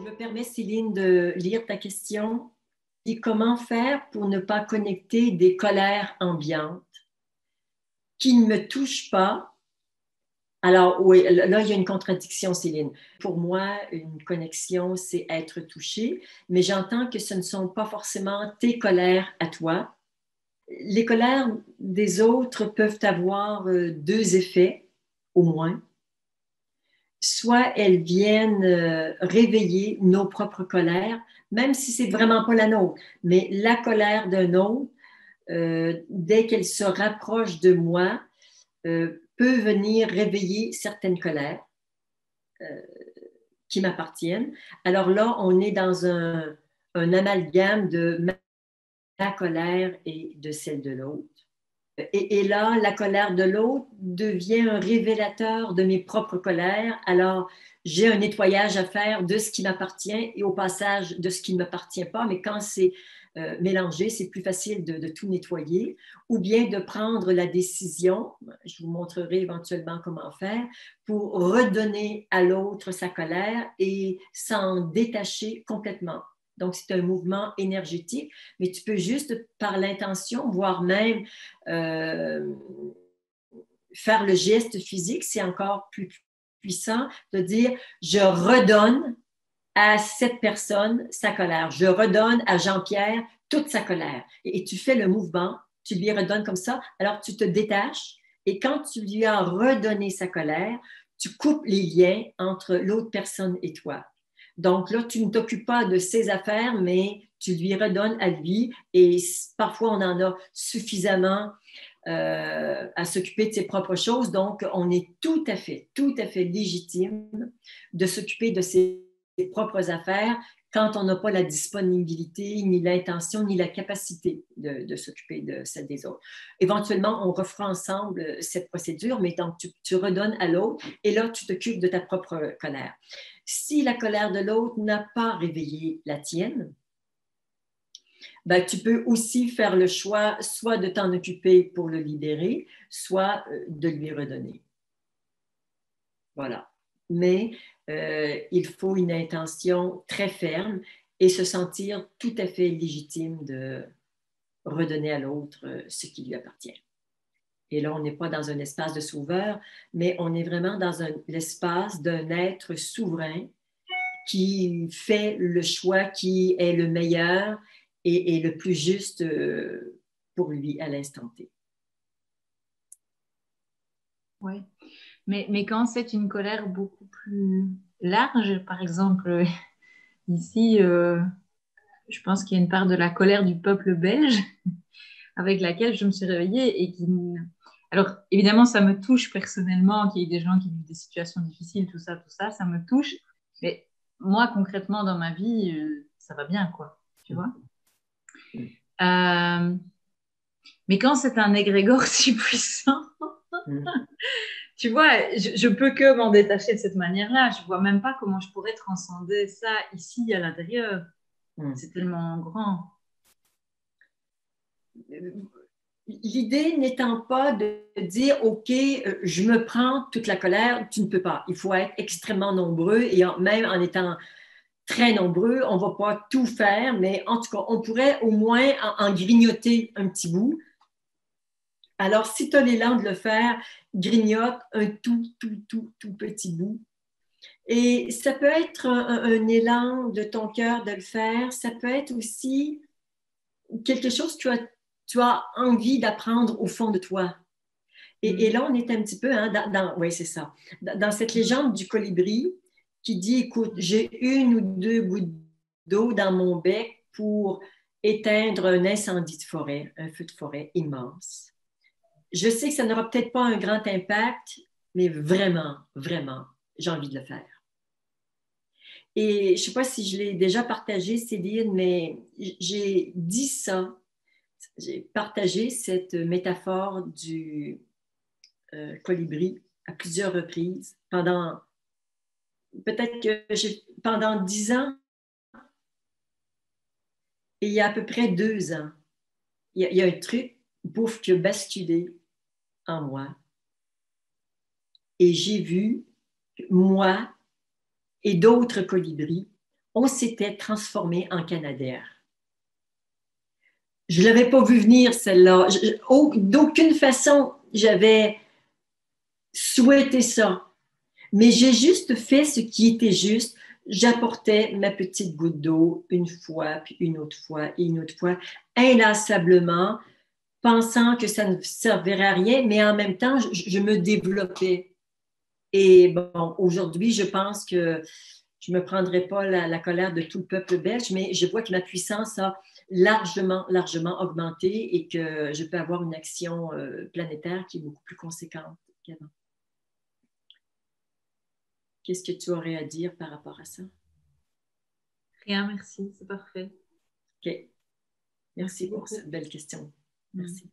Je me permets, Céline, de lire ta question. Et comment faire pour ne pas connecter des colères ambiantes qui ne me touchent pas? Alors, oui, là, il y a une contradiction, Céline. Pour moi, une connexion, c'est être touché, mais j'entends que ce ne sont pas forcément tes colères à toi. Les colères des autres peuvent avoir deux effets, au moins. Soit elles viennent réveiller nos propres colères, même si c'est vraiment pas la nôtre, mais la colère d'un autre, dès qu'elle se rapproche de moi, peut venir réveiller certaines colères qui m'appartiennent. Alors là, on est dans un amalgame de ma colère et de celle de l'autre. Et là, la colère de l'autre devient un révélateur de mes propres colères. Alors, j'ai un nettoyage à faire de ce qui m'appartient et au passage de ce qui ne m'appartient pas. Mais quand c'est mélangé, c'est plus facile de tout nettoyer. Ou bien de prendre la décision, je vous montrerai éventuellement comment faire, pour redonner à l'autre sa colère et s'en détacher complètement. Donc, c'est un mouvement énergétique, mais tu peux juste, par l'intention, voire même euh, faire le geste physique, c'est encore plus puissant de dire, je redonne à cette personne sa colère. Je redonne à Jean-Pierre toute sa colère. Et tu fais le mouvement, tu lui redonnes comme ça, alors tu te détaches et quand tu lui as redonné sa colère, tu coupes les liens entre l'autre personne et toi. Donc là, tu ne t'occupes pas de ses affaires, mais tu lui redonnes à lui et parfois on en a suffisamment à s'occuper de ses propres choses. Donc, on est tout à fait légitime de s'occuper de ses propres affaires quand on n'a pas la disponibilité, ni l'intention, ni la capacité de s'occuper de celle des autres. Éventuellement, on refera ensemble cette procédure, mais donc tu redonnes à l'autre et là, tu t'occupes de ta propre colère. Si la colère de l'autre n'a pas réveillé la tienne, ben, tu peux aussi faire le choix soit de t'en occuper pour le libérer, soit de lui redonner. Voilà. Mais il faut une intention très ferme et se sentir tout à fait légitime de redonner à l'autre ce qui lui appartient. Et là, on n'est pas dans un espace de sauveur, mais on est vraiment dans l'espace d'un être souverain qui fait le choix qui est le meilleur et le plus juste pour lui à l'instant T. Oui, mais quand c'est une colère beaucoup plus large, par exemple, ici, je pense qu'il y a une part de la colère du peuple belge avec laquelle je me suis réveillée et qui... Alors, évidemment, ça me touche personnellement qu'il y ait des gens qui vivent des situations difficiles, tout ça, ça me touche. Mais moi, concrètement, dans ma vie, ça va bien, quoi, tu vois. Euh, mais quand c'est un égrégore si puissant, tu vois, je peux que m'en détacher de cette manière-là. Je vois même pas comment je pourrais transcender ça ici à l'intérieur. C'est tellement grand. L'idée n'étant pas de dire, OK, je me prends toute la colère, tu ne peux pas. Il faut être extrêmement nombreux et même en étant très nombreux, on ne va pas tout faire, mais en tout cas, on pourrait au moins en grignoter un petit bout. Alors, si tu as l'élan de le faire, grignote un tout petit bout. Et ça peut être un élan de ton cœur de le faire. Ça peut être aussi quelque chose que tu as envie d'apprendre au fond de toi. Et là, on est un petit peu, hein, oui, c'est ça, dans cette légende du colibri qui dit, écoute, j'ai une ou deux gouttes d'eau dans mon bec pour éteindre un incendie de forêt, un feu de forêt immense. Je sais que ça n'aura peut-être pas un grand impact, mais vraiment, vraiment, j'ai envie de le faire. Et je ne sais pas si je l'ai déjà partagé, Céline, mais j'ai dit ça, j'ai partagé cette métaphore du colibri à plusieurs reprises peut-être que pendant 10 ans et il y a à peu près 2 ans, il y a un truc, bouffe, qui a basculé en moi. Et j'ai vu, moi et d'autres colibris, on s'était transformé en Canadair. Je ne l'avais pas vu venir, celle-là. D'aucune façon, j'avais souhaité ça. Mais j'ai juste fait ce qui était juste. J'apportais ma petite goutte d'eau une fois, puis une autre fois, et une autre fois, inlassablement, pensant que ça ne servirait à rien, mais en même temps, je me développais. Et bon, aujourd'hui, je pense que je ne me prendrai pas la colère de tout le peuple belge, mais je vois que ma puissance a largement, largement augmenté et que je peux avoir une action planétaire qui est beaucoup plus conséquente qu'avant. Qu'est-ce que tu aurais à dire par rapport à ça? Rien, merci, c'est parfait. OK. Merci Merci pour beaucoup. cette belle question. Merci.